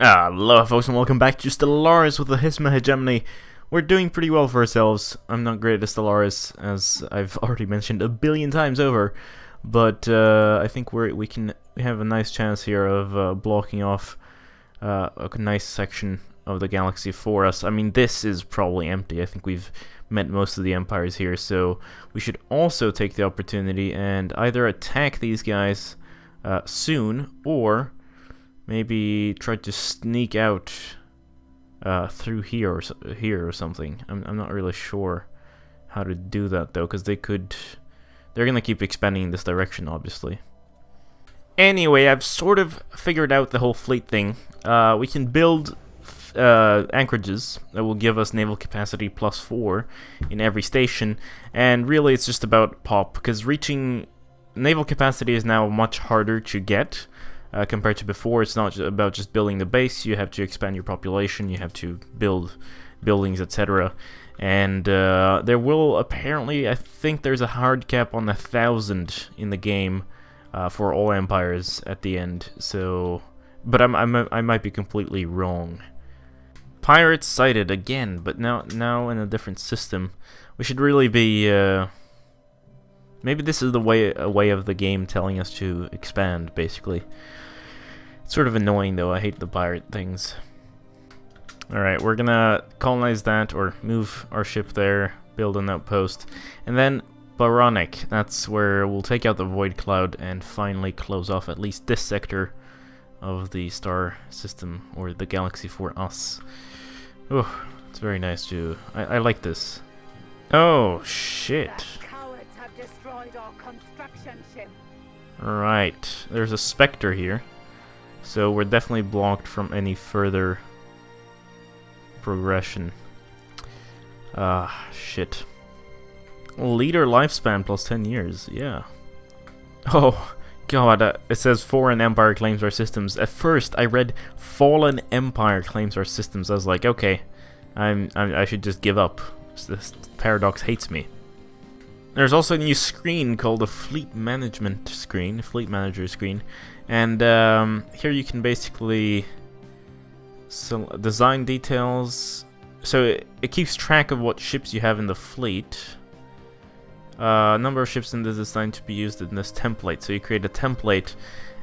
Hello folks and welcome back to Stellaris with the Hissma Hegemony. We're doing pretty well for ourselves. I'm not great at Stellaris, as I've already mentioned a billion times over, but I think we have a nice chance here of blocking off a nice section of the galaxy for us. I mean, this is probably empty. I think we've met most of the empires here, so we should also take the opportunity and either attack these guys soon, or maybe try to sneak out through here or something. I'm not really sure how to do that though, because they're gonna keep expanding in this direction, obviously. Anyway, I've sort of figured out the whole fleet thing. We can build anchorages that will give us naval capacity +4 in every station, and really it's just about pop, because reaching naval capacity is now much harder to get. Compared to before. It's not about just building the base, you have to expand your population, you have to build buildings, etc. And there will apparently, I think there's a hard cap on 1,000 in the game for all empires at the end, so... But I might be completely wrong. Pirates sighted again, but now in a different system. We should really be... maybe this is a way of the game telling us to expand, basically. It's sort of annoying though, I hate the pirate things. Alright, we're gonna colonize that, or move our ship there, build an outpost, and then Baronic, that's where we'll take out the Void Cloud and finally close off at least this sector of the star system, or the galaxy for us. Oh, it's very nice too. I like this. Oh, shit. Cowards have destroyed our construction ship. Right, there's a Spectre here. So we're definitely blocked from any further progression. Shit. Leader lifespan +10 years, yeah. Oh, God, it says Foreign Empire claims our systems. At first, I read Fallen Empire claims our systems. I was like, okay, I should just give up. This paradox hates me. There's also a new screen called the Fleet Management screen, Fleet Manager screen, and here you can basically design details. So it keeps track of what ships you have in the fleet, number of ships in the design to be used in this template. So you create a template,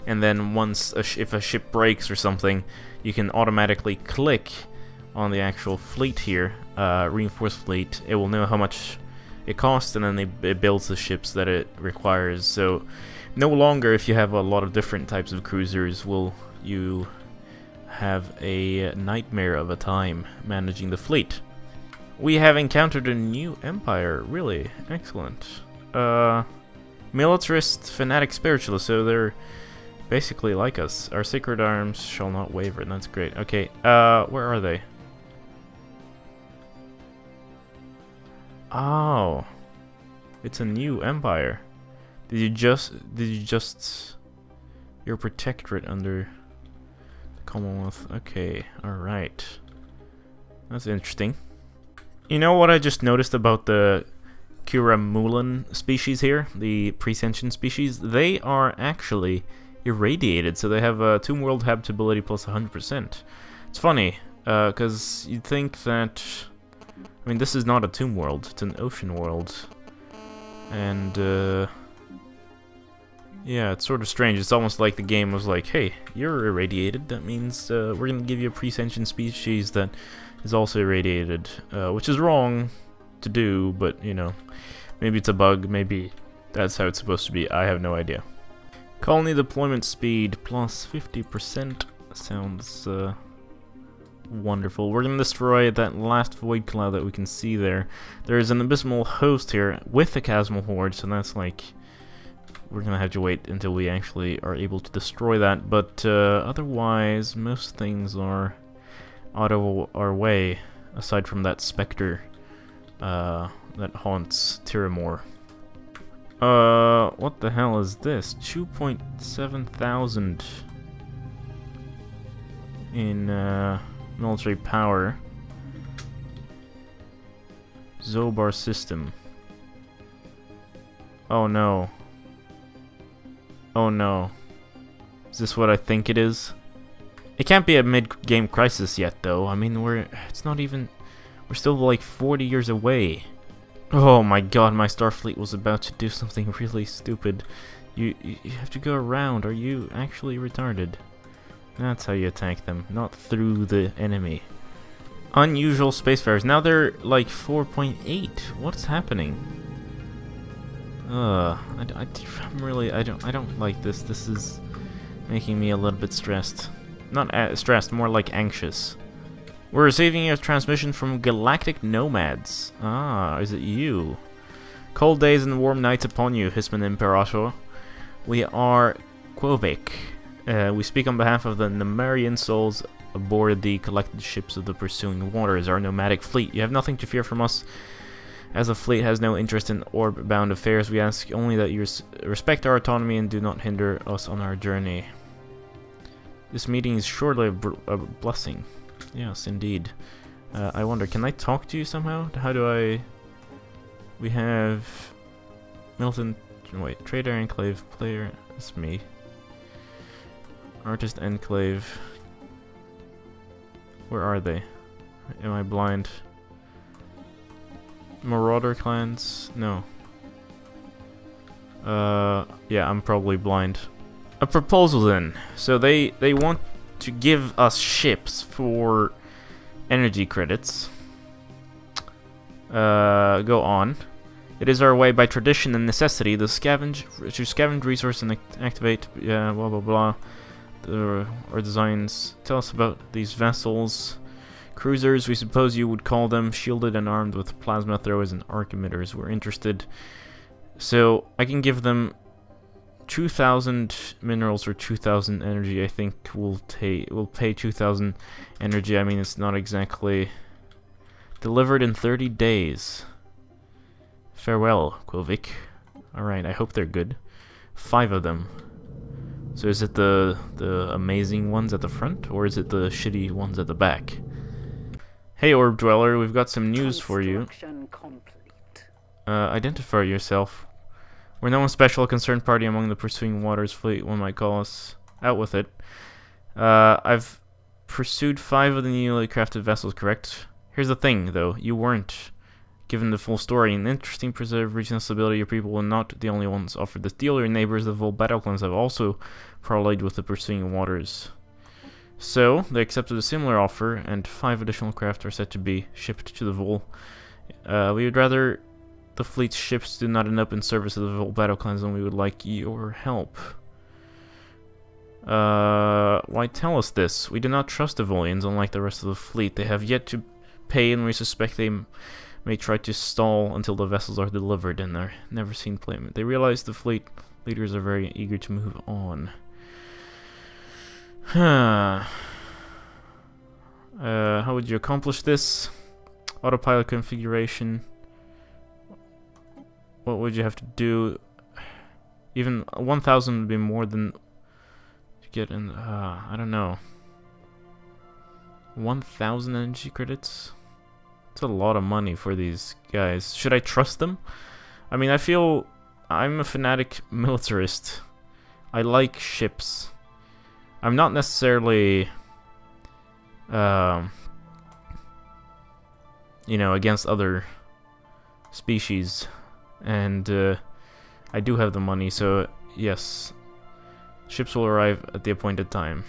and then once if a ship breaks or something, you can automatically click on the actual fleet here, reinforced fleet. It will know how much it costs, and then it builds the ships that it requires. So no longer, if you have a lot of different types of cruisers, will you have a nightmare of a time managing the fleet. We have encountered a new empire, really excellent. Militarists, Fanatic, spiritualists, so they're basically like us. Our sacred arms shall not waver, and that's great. Okay, where are they? Oh, it's a new empire. Did you just your protectorate under the Commonwealth? Okay, alright. That's interesting. You know what I just noticed about the Kuramulan species here, the pre-sentient species? They are actually irradiated, so they have a Tomb World habitability plus 100%. It's funny, because you'd think that... I mean, this is not a tomb world, it's an ocean world. And, yeah, it's sort of strange. It's almost like the game was like, hey, you're irradiated, that means we're gonna give you a pre-sentient species that is also irradiated. Which is wrong to do, but, you know, maybe it's a bug, maybe that's how it's supposed to be, I have no idea. Colony deployment speed plus 50% sounds, wonderful. We're gonna destroy that last void cloud that we can see there. There's an abysmal host here with the chasmal horde, so that's like... we're gonna have to wait until we actually are able to destroy that, but otherwise most things are out of our way, aside from that Spectre that haunts Tiramore. What the hell is this? 2.7 thousand in military power. Zobar system. Oh no. Oh no. Is this what I think it is? It can't be a mid-game crisis yet, though. I mean, it's not even... We're still like 40 years away. Oh my god, my Starfleet was about to do something really stupid. You have to go around. Are you actually retarded? That's how you attack them, not through the enemy. Unusual spacefarers. Now they're like 4.8. What's happening? I don't like this. This is making me a little bit stressed. Not stressed, more like anxious. We're receiving a transmission from galactic nomads. Ah, is it you? Cold days and warm nights upon you, Hissman Imperator. We are Quovik. We speak on behalf of the Nemerian souls aboard the collected ships of the pursuing waters, our nomadic fleet. You have nothing to fear from us, as the fleet has no interest in orb-bound affairs. We ask only that you respect our autonomy and do not hinder us on our journey. This meeting is surely a blessing. Yes, indeed. I wonder, can I talk to you somehow? How do I... We have... Milton... Wait, Trader Enclave, Player... That's me. Artist Enclave... Where are they? Am I blind? Marauder clans? No. Yeah, I'm probably blind. A proposal then. So they want to give us ships for energy credits. Go on. It is our way by tradition and necessity to scavenge resource and activate, blah blah blah. Our designs tell us about these vessels. Cruisers, we suppose you would call them, shielded and armed with plasma throwers and arc emitters. We're interested. So I can give them 2,000 minerals or 2,000 energy. I think we'll pay 2,000 energy. I mean, it's not exactly delivered in 30 days. Farewell, Quilvik. Alright, I hope they're good. 5 of them. So is it the amazing ones at the front, or is it the shitty ones at the back? Hey, Orb Dweller, we've got some news for you. Identify yourself. We're no one special, a concerned party among the pursuing waters fleet, one might call us. Out with it. I've pursued 5 of the newly crafted vessels, correct? Here's the thing, though. You weren't given the full story. An interesting preserved regional stability. Your people were not the only ones offered this deal. Your neighbors, the Vool battle clans, have also parlayed with the pursuing waters. So, they accepted a similar offer, and 5 additional craft are set to be shipped to the Vool. We would rather the fleet's ships do not end up in service of the Vool battle clans, and we would like your help. Why tell us this? We do not trust the Voolians, unlike the rest of the fleet. They have yet to pay, and we suspect they may try to stall until the vessels are delivered, and they're never seen payment. They realize the fleet leaders are very eager to move on. How would you accomplish this? Autopilot configuration. What would you have to do? Even 1,000 would be more than to get in. I don't know. 1,000 energy credits? It's a lot of money for these guys. Should I trust them? I mean, I feel I'm a fanatic militarist. I like ships. I'm not necessarily, you know, against other species, and I do have the money, so yes, ships will arrive at the appointed time.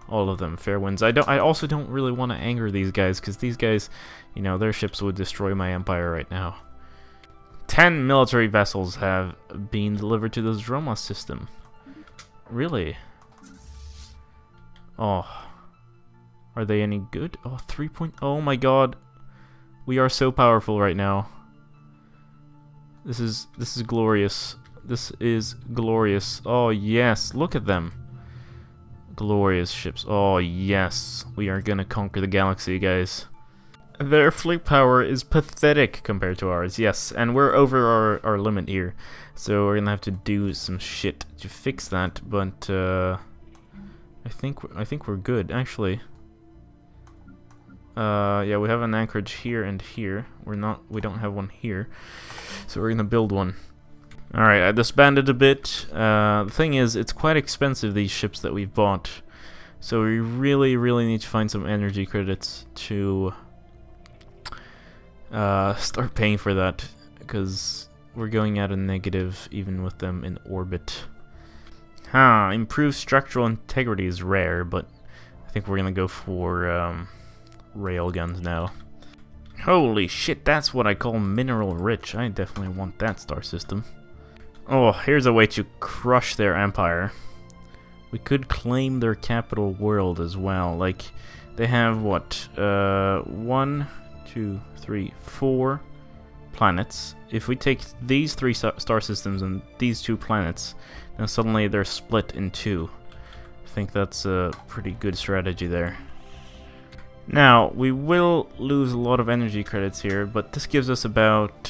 All of them, fair winds. I also don't really want to anger these guys, because these guys, you know, their ships would destroy my empire right now. 10 military vessels have been delivered to the Zroma system. Really? Oh, are they any good? Oh, 3 Oh my god, we are so powerful right now. This is glorious. This is glorious. Oh yes, look at them. Glorious ships. Oh yes, we are gonna conquer the galaxy, guys. Their fleet power is pathetic compared to ours. Yes, and we're over our limit here, so we're gonna have to do some shit to fix that. But I think we're good, actually. Yeah, we have an anchorage here and here. We don't have one here, so we're gonna build one. All right, I disbanded a bit. The thing is, it's quite expensive, these ships that we've bought. So we really need to find some energy credits to start paying for that, because we're going at a negative even with them in orbit. Improved structural integrity is rare, but I think we're gonna go for rail guns now. Holy shit, that's what I call mineral rich. I definitely want that star system. Oh, here's a way to crush their empire. We could claim their capital world as well. Like, they have what? 1, 2, 3, 4 planets. If we take these 3 star systems and these 2 planets, then suddenly they're split in 2. I think that's a pretty good strategy there. Now, we will lose a lot of energy credits here, but this gives us about,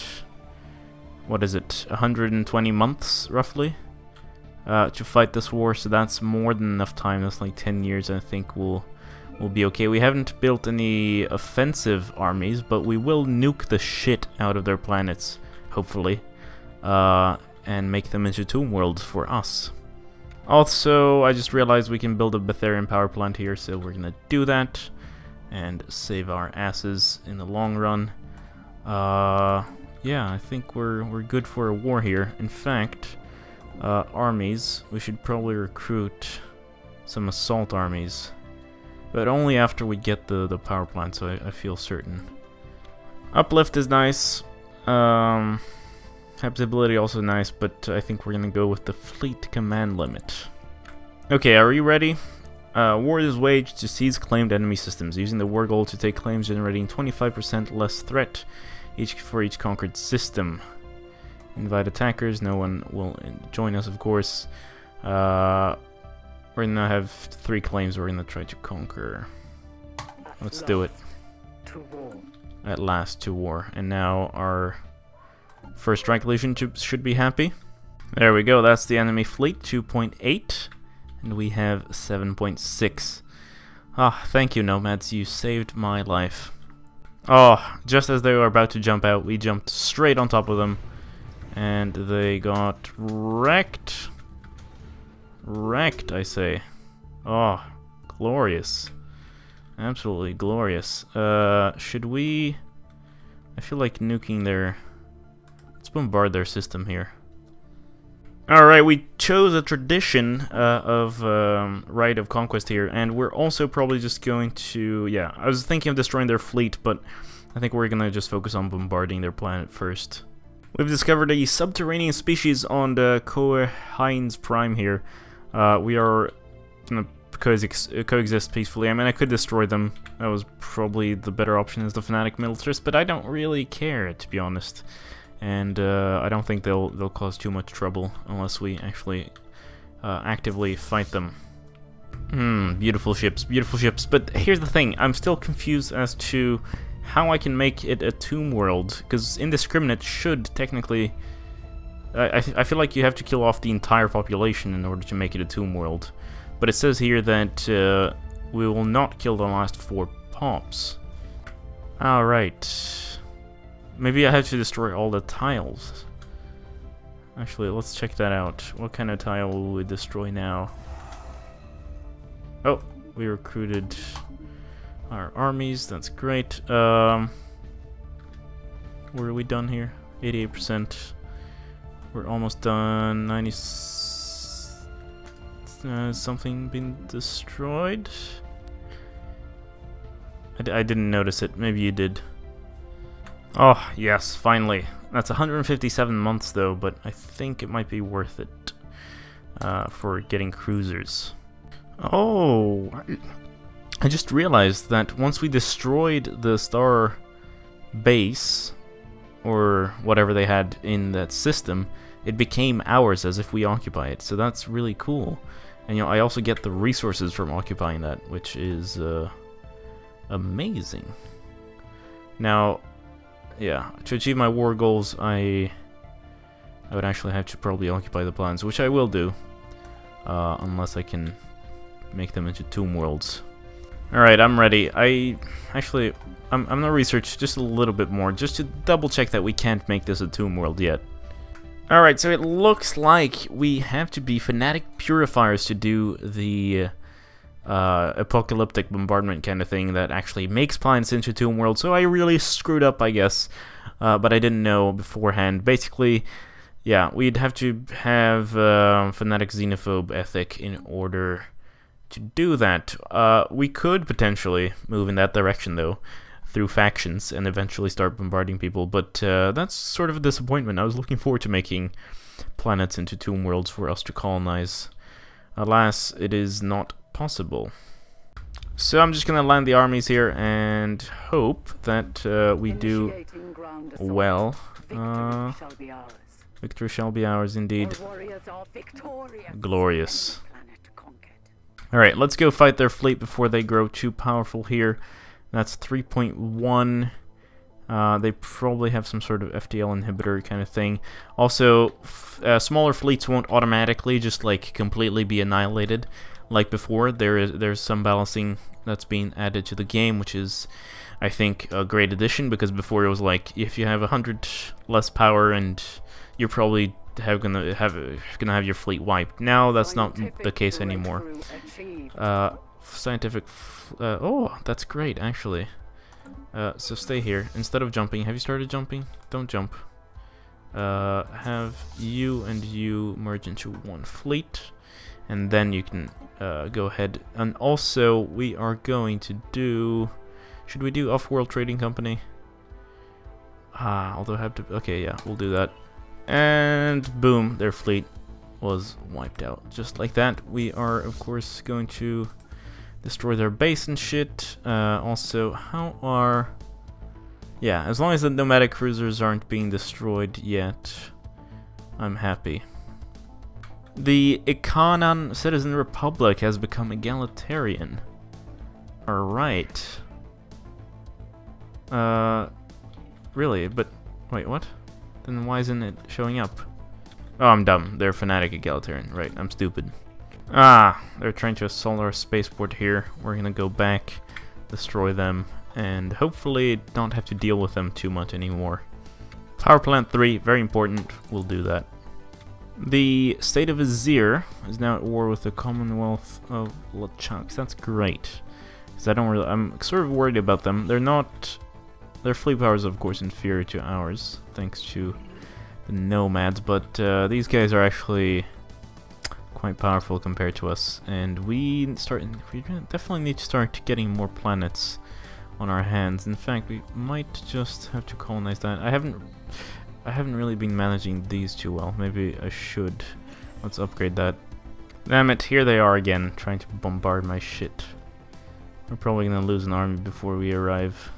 what is it, 120 months, roughly, to fight this war, so that's more than enough time. That's like 10 years, I think we'll be okay. We haven't built any offensive armies, but we will nuke the shit out of their planets, hopefully, and make them into tomb worlds for us. Also, I just realized we can build a Betharian power plant here, so we're gonna do that and save our asses in the long run. Yeah, I think we're good for a war here. In fact, armies, we should probably recruit some assault armies, but only after we get the power plant, so I feel certain. Uplift is nice. Habitability also nice, but I think we're gonna go with the fleet command limit. Okay, are you ready? War is waged to seize claimed enemy systems, using the war goal to take claims generating 25% less threat for each conquered system. Invite attackers, no one will join us, of course. We're gonna have 3 claims we're gonna try to conquer. Let's do it. At last, to war. And now our first strike legion should be happy. There we go, that's the enemy fleet, 2.8. And we have 7.6. Ah, thank you, Nomads, you saved my life. Oh, just as they were about to jump out, we jumped straight on top of them. And they got wrecked. Wrecked, I say. Oh, glorious. Absolutely glorious. Should we... I feel like nuking their... Let's bombard their system here. Alright, we chose a tradition of Rite of Conquest here, and we're also probably just going to... Yeah, I was thinking of destroying their fleet, but I think we're gonna just focus on bombarding their planet first. We've discovered a subterranean species on the Heinz Prime here. We are gonna coexist peacefully. I mean, I could destroy them. That was probably the better option as the Fanatic Militarists, but I don't really care, to be honest. And I don't think they'll cause too much trouble unless we actually actively fight them. Beautiful ships, beautiful ships. But here's the thing, I'm still confused as to how I can make it a tomb world, because Indiscriminate should technically... I feel like you have to kill off the entire population in order to make it a tomb world. But it says here that we will not kill the last 4 pops. Alright. Maybe I have to destroy all the tiles. Actually, let's check that out. What kind of tile will we destroy now? Oh, we recruited our armies. That's great. Where are we done here? 88%. We're almost done. 90. Something been destroyed? I didn't notice it. Maybe you did. Oh, yes, finally. That's 157 months, though, but I think it might be worth it for getting cruisers. Oh, I just realized that once we destroyed the star base, or whatever they had in that system, it became ours as if we occupy it, so that's really cool. And, you know, I also get the resources from occupying that, which is amazing. Now... Yeah, to achieve my war goals, I would actually have to probably occupy the planets, which I will do, unless I can make them into tomb worlds. Alright, I'm ready. I'm gonna research just a little bit more, just to double check that we can't make this a tomb world yet. Alright, so it looks like we have to be Fanatic Purifiers to do the apocalyptic bombardment kind of thing that actually makes planets into tomb worlds. So I really screwed up, I guess, but I didn't know beforehand. Basically, yeah, we'd have to have Fanatic xenophobe ethic in order to do that. We could potentially move in that direction, though, through factions and eventually start bombarding people, but that's sort of a disappointment. I was looking forward to making planets into tomb worlds for us to colonize. Alas, it is not possible. So I'm just gonna land the armies here and hope that we do well. Victory shall be ours indeed. Glorious. Alright, let's go fight their fleet before they grow too powerful here. That's 3.1. They probably have some sort of FTL inhibitor kind of thing. Also, smaller fleets won't automatically just like completely be annihilated like before. There's some balancing that's being added to the game, which is, I think, a great addition, because before it was like if you have 100 less power and you're probably gonna have your fleet wiped. Now that's not the case anymore. Oh, that's great actually. So stay here instead of jumping. Have you started jumping? Don't jump. Have you and you merge into one fleet, and then you can go ahead. And also we are going to do, should we do off-world trading company? Although I have to, okay, yeah, we'll do that. And boom, their fleet was wiped out. Just like that. We are, of course, going to destroy their base and shit. Also, how are... Yeah, as long as the nomadic cruisers aren't being destroyed yet, I'm happy. The Ikanan Citizen Republic has become egalitarian. Alright. Really? But, wait, what? Then why isn't it showing up? Oh, I'm dumb. They're Fanatic egalitarian. Right, I'm stupid. They're trying to assault our spaceport here. We're gonna go back, destroy them, and hopefully not have to deal with them too much anymore. Power plant 3, very important. We'll do that. The state of Azir is now at war with the Commonwealth of LeChucks. That's great, because I'm sort of worried about them. Their fleet power is of course inferior to ours, thanks to the nomads, but these guys are actually quite powerful compared to us, and we definitely need to start getting more planets on our hands. In fact, we might just have to colonize that. I haven't really been managing these too well. Maybe I should. Let's upgrade that. Damn it, here they are again, trying to bombard my shit. We're probably gonna lose an army before we arrive.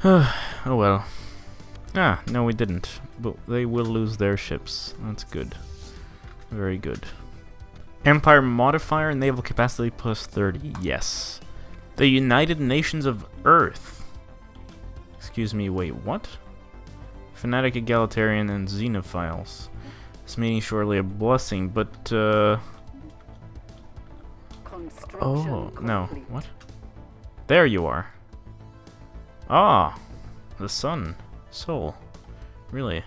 Oh well. No we didn't. But they will lose their ships. That's good. Very good. Empire modifier, naval capacity plus 30. Yes. The United Nations of Earth. Excuse me, wait, what? Fanatic egalitarian and xenophiles. This meeting surely a blessing, but oh, no. What? There you are. Ah, the sun. Sol. Really?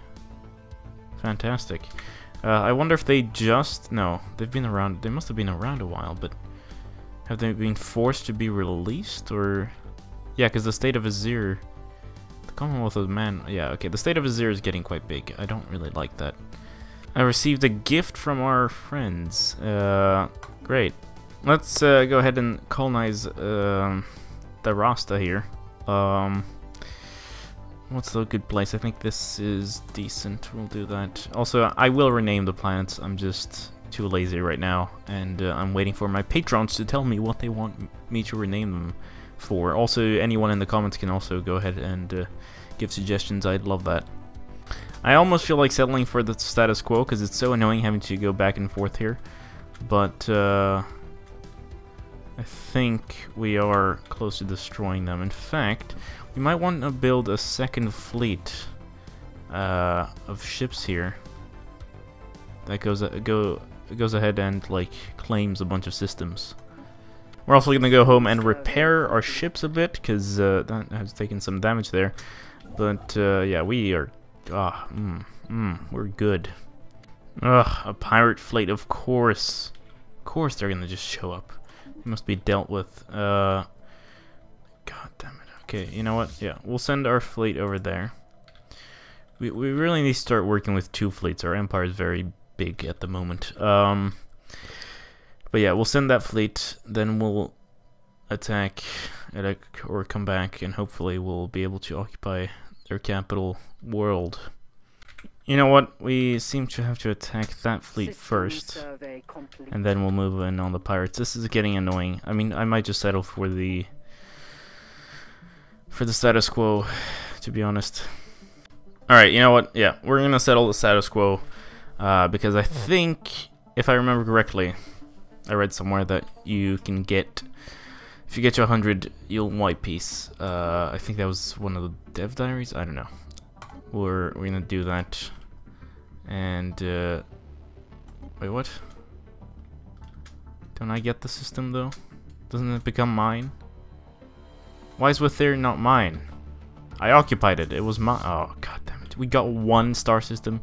Fantastic. I wonder if they just... No, they've been around... They must have been around a while, but... Have they been forced to be released, or... Yeah, because the state of Azir... The Commonwealth of Man... Yeah, okay, the state of Azir is getting quite big. I don't really like that. I received a gift from our friends. Great. Let's go ahead and colonize the Rasta here. What's the good place? I think this is decent. We'll do that. Also, I will rename the planets. I'm just too lazy right now, and I'm waiting for my patrons to tell me what they want me to rename them for. Also, anyone in the comments can also go ahead and give suggestions. I'd love that. I almost feel like settling for the status quo because it's so annoying having to go back and forth here, but I think we are close to destroying them. In fact, we might want to build a second fleet of ships here that goes ahead and like claims a bunch of systems. We're also gonna go home and repair our ships a bit because that has taken some damage there. But yeah, we are we're good. Ugh, a pirate fleet, of course. Of course they're gonna just show up. They must be dealt with. God damn it. Okay, you know what? Yeah, we'll send our fleet over there. We really need to start working with 2 fleets. Our empire is very big at the moment. But yeah, we'll send that fleet. Then we'll attack or come back, and hopefully we'll be able to occupy their capital world. You know what? We seem to have to attack that fleet first, and then we'll move in on the pirates. This is getting annoying. I mean, I might just settle for the status quo, to be honest. Alright, you know what? Yeah, we're gonna settle the status quo, because I think, if I remember correctly, I read somewhere that you can get, if you get to 100, you'll white peace. I think that was one of the dev diaries? I don't know. We're gonna do that. And, wait, what? Don't I get the system, though? Doesn't it become mine? Why is with there not mine? I occupied it. It was mine. Oh, god damn it. We got 1 star system.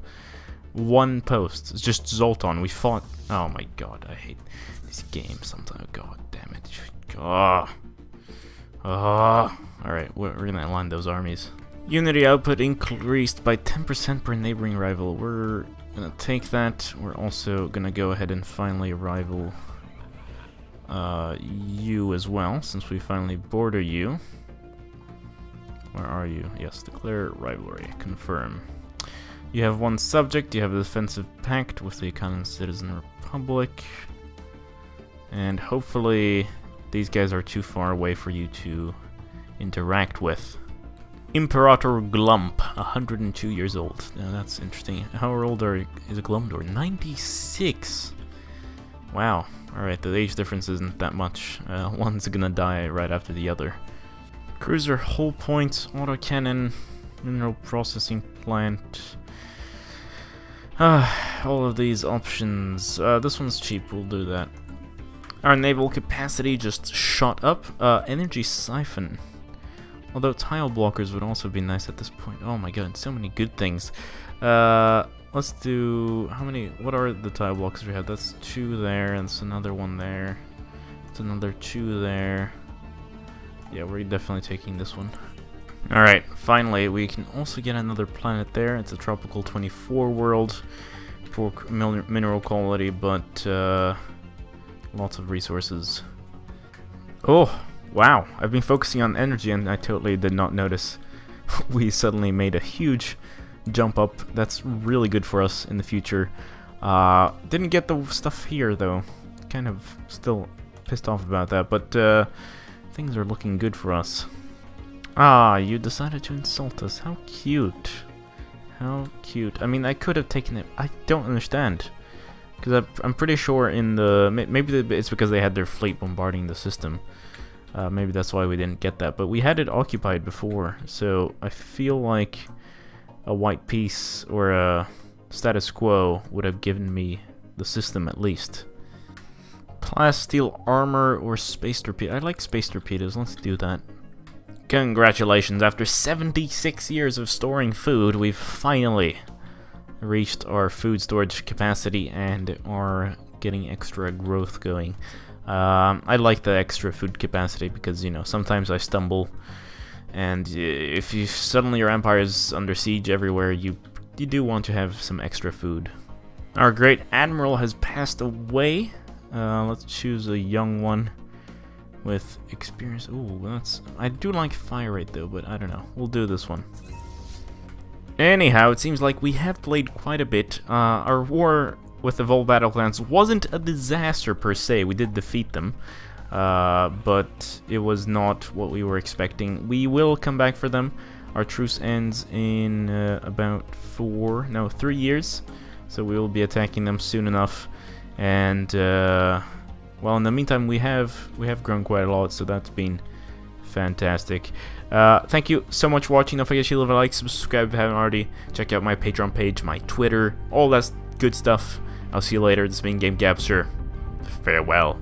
1 post. It's just Zoltan. We fought. Oh my god. I hate these games sometimes. God damn it. Oh. Oh. Alright. We're gonna align those armies. Unity output increased by 10% per neighboring rival. We're gonna take that. We're also gonna go ahead and finally rival you as well, since we finally border you. Where are you? Yes, declare rivalry. Confirm. You have 1 subject. You have a defensive pact with the Common Citizen Republic. And hopefully these guys are too far away for you to interact with. Imperator Glump, 102 years old. Now that's interesting. How old is Glumdor? 96! Wow. Alright, the age difference isn't that much. One's gonna die right after the other. Cruiser hull point, autocannon, mineral processing plant. All of these options. This one's cheap, we'll do that. Our naval capacity just shot up. Energy siphon. Although tile blockers would also be nice at this point. Oh my god, so many good things. Let's do... how many... what are the tile blockers we have? That's 2 there, and it's another 1 there. It's another 2 there. Yeah, we're definitely taking this one. Alright, finally, we can also get another planet there. It's a tropical 24 world. Poor mineral quality, but lots of resources. Oh, wow. I've been focusing on energy and I totally did not notice. We suddenly made a huge jump up. That's really good for us in the future. Didn't get the stuff here, though. Kind of still pissed off about that, but things are looking good for us. Ah, you decided to insult us. How cute. How cute. I mean, I could have taken it. I don't understand. Because I'm pretty sure in the... maybe it's because they had their fleet bombarding the system. Maybe that's why we didn't get that. But we had it occupied before. So I feel like a white piece or a status quo would have given me the system at least. Plasteel armor or space torpedo. I like space torpedoes. Let's do that. Congratulations. After 76 years of storing food, we've finally reached our food storage capacity and are getting extra growth going. I like the extra food capacity because, you know, sometimes I stumble, and if you suddenly your empire is under siege everywhere, you do want to have some extra food. Our great admiral has passed away. Let's choose a young one with experience. Ooh, that's... I do like fire rate though, but I don't know. We'll do this one. Anyhow, it seems like we have played quite a bit. Our war with the Vol battle clans wasn't a disaster per se. We did defeat them, but it was not what we were expecting. We will come back for them. Our truce ends in about 3 years, so we will be attacking them soon enough. And well, in the meantime, we have grown quite a lot, so that's been fantastic. Thank you so much for watching. Don't forget to leave a like, subscribe if you haven't already. Check out my Patreon page, my Twitter, all that good stuff. I'll see you later. This has been Game Capture. Farewell.